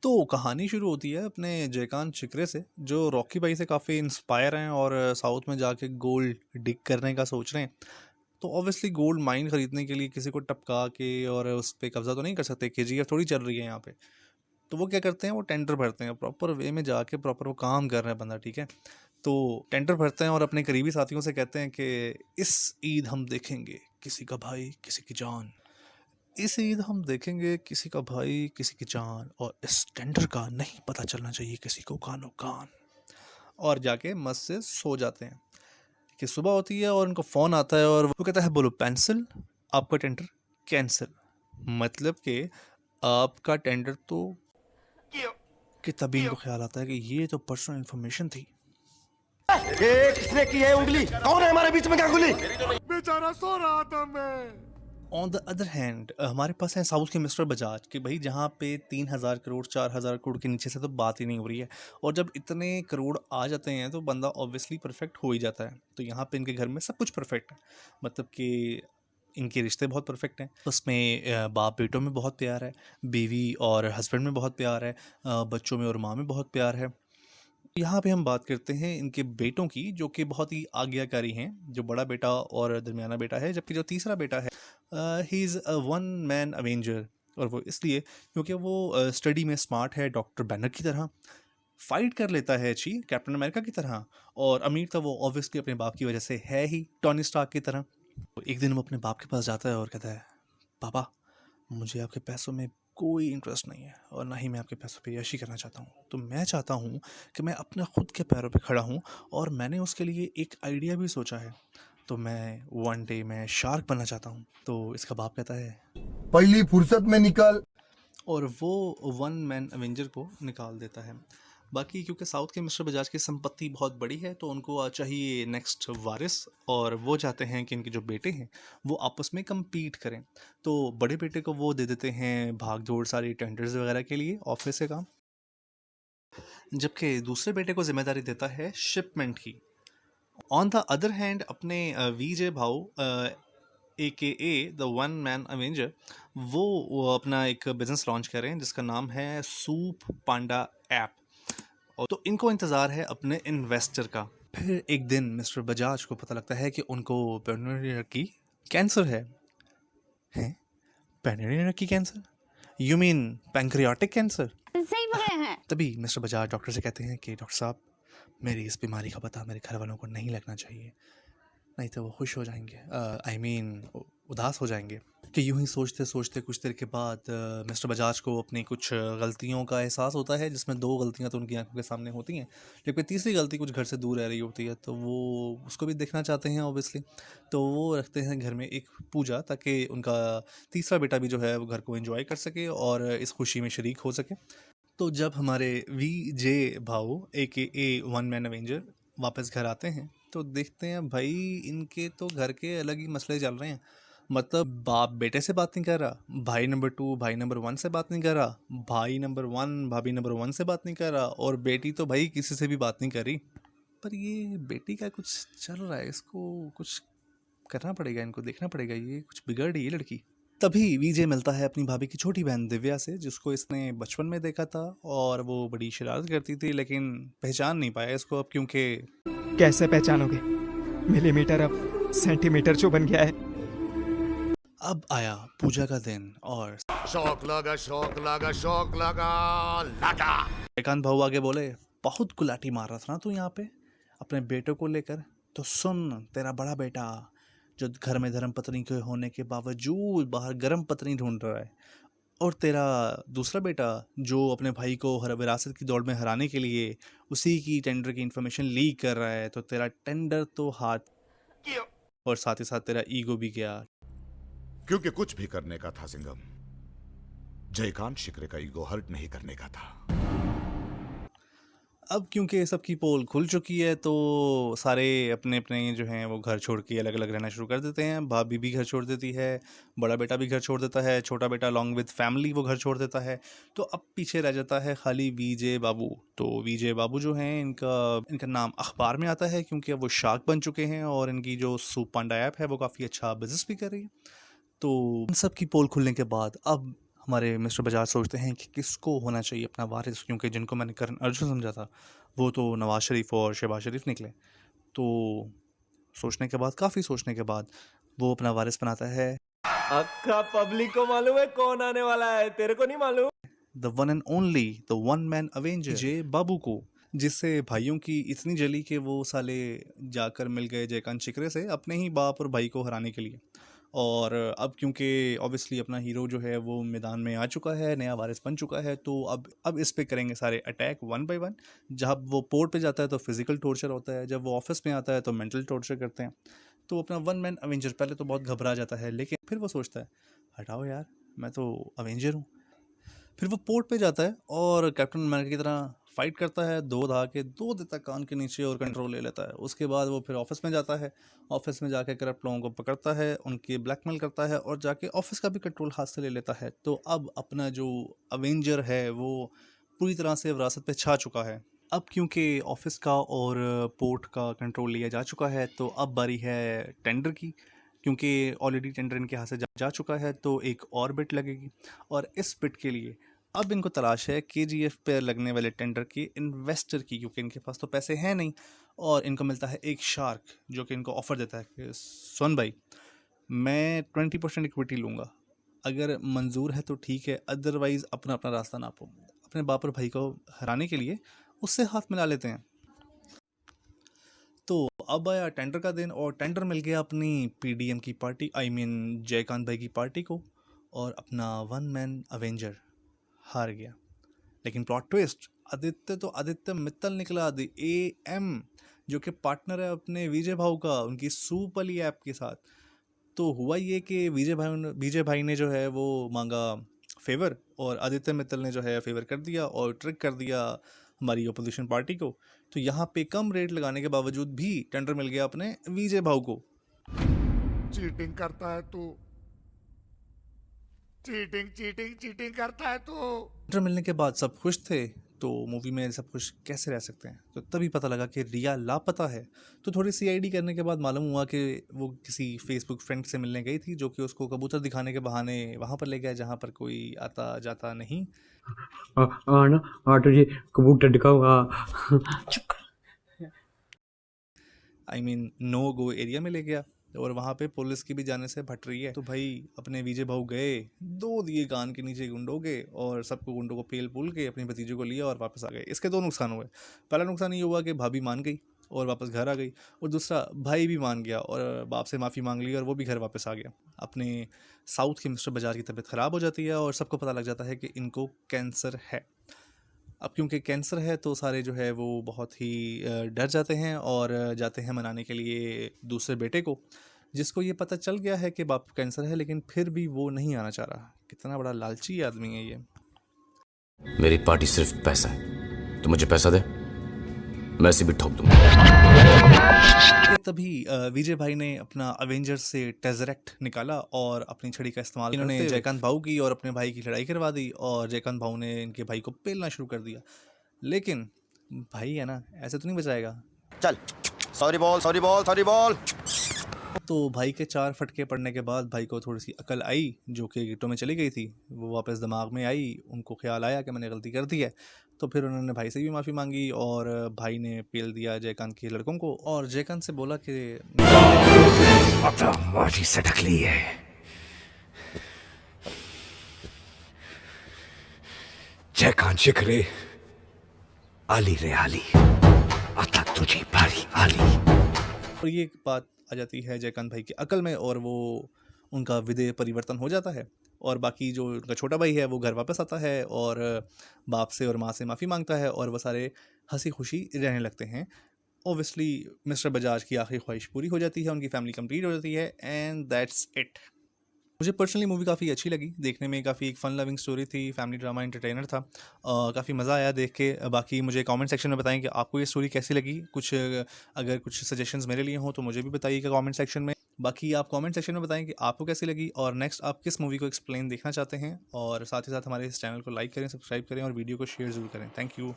तो कहानी शुरू होती है अपने जयकांत चिकरे से, जो रॉकी भाई से काफ़ी इंस्पायर हैं और साउथ में जाके गोल्ड डिग करने का सोच रहे हैं। तो ऑब्वियसली गोल्ड माइन खरीदने के लिए किसी को टपका के और उस पर कब्जा तो नहीं कर सकते, केजीएफ थोड़ी चल रही है यहाँ पे। तो वो क्या करते हैं, वो टेंडर भरते हैं प्रॉपर वे में जाके, प्रॉपर वो काम कर रहे हैं बंदा, ठीक है। तो टेंडर भरते हैं और अपने करीबी साथियों से कहते हैं कि इस ईद हम देखेंगे किसी का भाई किसी की जान, इस ईद हम देखेंगे किसी का भाई किसी की जान, और इस टेंडर का नहीं पता चलना चाहिए किसी को कानो कान। और जाके मस्त से सो जाते हैं कि सुबह होती है और उनको फ़ोन आता है और वो कहता है बोलो पेंसिल, आपका टेंडर कैंसिल। मतलब कि आपका टेंडर तो, कि तभी इनको ख्याल आता है कि ये तो पर्सनल इन्फॉर्मेशन थी। ये किसने की है उंगली? कौन है हमारे बीच में गांगुली? बेचारा सो रहा था मैं। ऑन द अदर हैंड हमारे पास है साउथ के मिस्टर बजाज, कि भाई जहाँ पे 3,000 करोड़ 4,000 करोड़ के नीचे से तो बात ही नहीं हो रही है, और जब इतने करोड़ आ जाते हैं तो बंदा ऑब्वियसली परफेक्ट हो ही जाता है। तो यहाँ पे इनके घर में सब कुछ परफेक्ट है, मतलब कि इनके रिश्ते बहुत परफेक्ट हैं। उसमें बाप बेटों में बहुत प्यार है, बीवी और हस्बैंड में बहुत प्यार है, बच्चों में और माँ में बहुत प्यार है। यहाँ पे हम बात करते हैं इनके बेटों की, जो कि बहुत ही आज्ञाकारी हैं, जो बड़ा बेटा और दरमियाना बेटा है, जबकि जो तीसरा बेटा है he is a one man Avenger. और वो इसलिए क्योंकि वो स्टडी में स्मार्ट है, डॉक्टर बैनर की तरह फाइट कर लेता है अच्छी, कैप्टन अमेरिका की तरह। और अमीर तो वो ऑब्वियसली अपने बाप की वजह से है ही, टॉनी स्टार्क की तरह। तो एक दिन वो अपने बाप के पास जाता है और कहता है, पापा मुझे आपके पैसों में कोई इंटरेस्ट नहीं है और ना ही मैं आपके पैसों पे यशी करना चाहता हूँ। तो मैं चाहता हूँ कि मैं अपने खुद के पैरों पे खड़ा हूँ, और मैंने उसके लिए एक आइडिया भी सोचा है। तो मैं वन डे मैं शार्क बनना चाहता हूँ। तो इसका बाप कहता है पहली फुर्सत में निकल। और वो वन मैन एवेंजर को निकाल देता है। बाकी क्योंकि साउथ के मिस्टर बजाज की संपत्ति बहुत बड़ी है, तो उनको चाहिए नेक्स्ट वारिस, और वो चाहते हैं कि इनके जो बेटे हैं वो आपस में compete करें। तो बड़े बेटे को वो दे देते हैं भाग दौड़ सारी टेंडर्स वगैरह के लिए, ऑफिस से काम, जबकि दूसरे बेटे को जिम्मेदारी देता है शिपमेंट की। ऑन द अदर हैंड अपने वीजे भाऊ ए के ए द वन मैन अवेंजर, वो अपना एक बिजनेस लॉन्च कर रहे हैं जिसका नाम है सूप पांडा ऐप। और तो इनको इंतज़ार है अपने इन्वेस्टर का। फिर एक दिन मिस्टर बजाज को पता लगता है कि उनको पेनियर की कैंसर है। पेनियर की cancer? You mean pancreatic cancer? सही पकड़े हैं। तभी मिस्टर बजाज डॉक्टर से कहते हैं कि डॉक्टर साहब, मेरी इस बीमारी का पता मेरे घर वालों को नहीं लगना चाहिए, नहीं तो वो खुश हो जाएंगे, आई मीन उदास हो जाएंगे। कि यूं ही सोचते सोचते कुछ देर के बाद मिस्टर बजाज को अपनी कुछ गलतियों का एहसास होता है, जिसमें दो गलतियां तो उनकी आंखों के सामने होती हैं, लेकिन तीसरी गलती कुछ घर से दूर रह रही होती है, तो वो उसको भी देखना चाहते हैं ऑब्वियसली। तो वो रखते हैं घर में एक पूजा, ताकि उनका तीसरा बेटा भी जो है वो घर को एंजॉय कर सके और इस खुशी में शरीक हो सके। तो जब हमारे वी जे भाऊ ए के ए वन मैन अवेंजर वापस घर आते हैं, तो देखते हैं भाई इनके तो घर के अलग ही मसले चल रहे हैं। मतलब बाप बेटे से बात नहीं कर रहा, भाई नंबर 2 भाई नंबर 1 से बात नहीं कर रहा, भाई नंबर 1 भाभी नंबर 1 से बात नहीं कर रहा, और बेटी तो भाई किसी से भी बात नहीं कर रही। पर ये बेटी का कुछ चल रहा है, इसको कुछ करना पड़ेगा, इनको देखना पड़ेगा, ये कुछ बिगड़ रही है लड़की। तभी विजय मिलता है अपनी भाभी की छोटी बहन दिव्या से, जिसको इसने बचपन में देखा था और वो बड़ी शरारत करती थी, लेकिन पहचान नहीं पाया इसको अब, क्योंकि कैसे पहचानोगे? मिलीमीटर अब सेंटीमीटर जो बन गया है। अब आया पूजा का दिन और शौक लगा शौक लगा शौक लगा लगा। एकांत भाऊ आगे बोले, बहुत गुलाटी मार रहा था ना तू यहाँ पे अपने बेटे को लेकर। तो सुन, तेरा बड़ा बेटा जो घर में धर्म पत्नी के होने के बावजूद बाहर गर्म पत्नी ढूंढ रहा है, और तेरा दूसरा बेटा जो अपने भाई को हर विरासत की दौड़ में हराने के लिए उसी की टेंडर की इन्फॉर्मेशन लीक कर रहा है, तो तेरा टेंडर तो हाथ, और साथ ही साथ तेरा ईगो भी गया। क्योंकि कुछ भी करने का था सिंघम, जयकांत शिकरे का ईगो हर्ट नहीं करने का था। अब क्योंकि सबकी पोल खुल चुकी है, तो सारे अपने अपने जो हैं वो घर छोड़ के अलग अलग रहना शुरू कर देते हैं। भाभी भी घर छोड़ देती है, बड़ा बेटा भी घर छोड़ देता है, छोटा बेटा लॉन्ग विद फैमिली वो घर छोड़ देता है। तो अब पीछे रह जाता है खाली वीजे बाबू। तो वीजे बाबू जो हैं, इनका नाम अखबार में आता है क्योंकि अब वो शार्क बन चुके हैं, और इनकी जो सूप पांडा ऐप है वो काफ़ी अच्छा बिजनेस भी कर रही है। तो इन सब की पोल खुलने के बाद अब हमारे मिस्टर बजाज सोचते हैं कि किसको होना चाहिए अपना वारिस, क्योंकि जिनको मैंने करण अर्जुन समझा था वो तो नवाज शरीफ और शहबाज शरीफ निकले। तो सोचने के बाद, काफ़ी सोचने के बाद, वो अपना वारिस बनाता है अक्का पब्लिक को मालूम है कौन आने वाला है, तेरे को नहीं मालूम? The one and only, the one man avenger, J Babu को, जिससे भाइयों की इतनी जली कि वो साले जाकर मिल गए जयकांत शिकरे से अपने ही बाप और भाई को हराने के लिए। और अब क्योंकि ऑब्वियसली अपना हीरो जो है वो मैदान में आ चुका है, नया वारिस बन चुका है, तो अब इस पे करेंगे सारे अटैक वन बाय वन। जब वो पोर्ट पे जाता है तो फिजिकल टॉर्चर होता है, जब वो ऑफिस में आता है तो मेंटल टॉर्चर करते हैं। तो अपना वन मैन अवेंजर पहले तो बहुत घबरा जाता है, लेकिन फिर वो सोचता है हटाओ यार, मैं तो अवेंजर हूँ। फिर वो पोर्ट पे जाता है और कैप्टन अमेरिका की तरह फाइट करता है, दो धा के दो देता कान के नीचे और कंट्रोल ले लेता है। उसके बाद वो फिर ऑफिस में जाता है, ऑफिस में जाके करप्ट लोगों को पकड़ता है, उनकी ब्लैकमेल करता है और जाके ऑफिस का भी कंट्रोल हाथ से ले लेता है। तो अब अपना जो अवेंजर है वो पूरी तरह से विरासत पे छा चुका है। अब क्योंकि ऑफिस का और पोर्ट का कंट्रोल लिया जा चुका है तो अब बारी है टेंडर की, क्योंकि ऑलरेडी टेंडर इनके हाथ से जा चुका है तो एक और बिट लगेगी। और इस बिट के लिए अब इनको तलाश है KGF पे लगने वाले टेंडर की इन्वेस्टर की, क्योंकि इनके पास तो पैसे हैं नहीं। और इनको मिलता है एक शार्क जो कि इनको ऑफ़र देता है कि सुन भाई, मैं 20% इक्विटी लूँगा, अगर मंजूर है तो ठीक है, अदरवाइज़ अपना अपना रास्ता नापो। अपने बाप और भाई को हराने के लिए उससे हाथ मिला लेते हैं। तो अब आया टेंडर का दिन और टेंडर मिल गया अपनी PDM की पार्टी, आई मीन जयकांत भाई की पार्टी को, और अपना वन मैन अवेंजर हार गया। लेकिन प्लॉट ट्विस्ट, आदित्य मित्तल निकला, द AM, जो कि पार्टनर है अपने विजय भाऊ का, उनकी सूप वाली ऐप के साथ। तो हुआ ये कि विजय भाई ने जो है वो मांगा फेवर और आदित्य मित्तल ने जो है फेवर कर दिया और ट्रिक कर दिया हमारी अपोजिशन पार्टी को। तो यहाँ पे कम रेट लगाने के बावजूद भी टेंडर मिल गया अपने विजय भाऊ को। चीटिंग करता है तू, चीटिंग करता है तू। टेंडर मिलने के बाद सब खुश थे, तो मूवी में सब खुश कैसे रह सकते हैं? तो तभी पता लगा कि रिया लापता है। तो थोड़ी CID करने के बाद मालूम हुआ कि वो किसी फेसबुक फ्रेंड से मिलने गई थी, जो कि उसको कबूतर दिखाने के बहाने वहाँ पर ले गया जहाँ पर कोई आता जाता नहीं। तुझे कबूतर दिखाऊंगा। I mean no go area में ले गया और वहाँ पे पुलिस की भी जाने से भट रही है। तो भाई अपने विजय भाऊ गए, 2 दिए कान के नीचे गुंडों के, और सबको गुंडों को पेल पुल के अपने भतीजे को लिया और वापस आ गए। इसके 2 नुकसान हुए। पहला नुकसान ये हुआ कि भाभी मान गई और वापस घर आ गई, और दूसरा भाई भी मान गया और बाप से माफ़ी मांग ली और वो भी घर वापस आ गया। अपने साउथ के मिस्टर बजाज की तबीयत ख़राब हो जाती है और सबको पता लग जाता है कि इनको कैंसर है। अब क्योंकि कैंसर है तो सारे जो है वो बहुत ही डर जाते हैं और जाते हैं मनाने के लिए दूसरे बेटे को, जिसको ये पता चल गया है कि बाप को कैंसर है, लेकिन फिर भी वो नहीं आना चाह रहा। कितना बड़ा लालची आदमी है ये। मेरी पार्टी सिर्फ पैसा है, तो मुझे पैसा दे, मैं ऐसे भी ठोक दूंगा। तभी विजय भाई ने अपना अवेंजर्स से टेजरेक्ट निकाला और अपनी छड़ी का इस्तेमाल इन्होंने जयकांत भाऊ की और अपने भाई की लड़ाई करवा दी, और जयकांत भाऊ ने इनके भाई को पेलना शुरू कर दिया। लेकिन भाई है ना, ऐसे तो नहीं बचाएगा। चल, सॉरी बॉल। तो भाई के 4 फटके पड़ने के बाद भाई को थोड़ी सी अकल आई, जो कि गिट्टों में चली गई थी, वो वापस दिमाग में आई। उनको ख्याल आया कि मैंने गलती कर दी है, तो फिर उन्होंने भाई से भी माफ़ी मांगी और भाई ने पेल दिया जयकांत के लड़कों को और जयकांत से बोला कि अपना माटी से ढक ली है, जयकांत शिकरे आली रे आली, आता तुझी बारी आली। और ये बात आ जाती है जयकांत भाई की अकल में और वो उनका विदेह परिवर्तन हो जाता है। और बाकी जो उनका छोटा भाई है वो घर वापस आता है और बाप से और माँ से माफ़ी मांगता है और वो सारे हंसी खुशी रहने लगते हैं। ओबियसली मिस्टर बजाज की आखिरी ख्वाहिश पूरी हो जाती है, उनकी फैमिली कंप्लीट हो जाती है, एंड दैट्स इट। मुझे पर्सनली मूवी काफ़ी अच्छी लगी, देखने में काफ़ी एक फ़न लविंग स्टोरी थी, फैमिली ड्रामा एंटरटेनर था, काफ़ी मज़ा आया देख के। बाकी मुझे कमेंट सेक्शन में बताएं कि आपको ये स्टोरी कैसी लगी। अगर कुछ सजेशंस मेरे लिए हों तो मुझे भी बताइएगा कमेंट सेक्शन में। बाकी आप कमेंट सेक्शन में बताएं कि आपको कैसी लगी और नेक्स्ट आप किस मूवी को एक्सप्लेन देखना चाहते हैं, और साथ ही साथ हमारे इस चैनल को लाइक करें, सब्सक्राइब करें और वीडियो को शेयर ज़रूर करें। Thank you.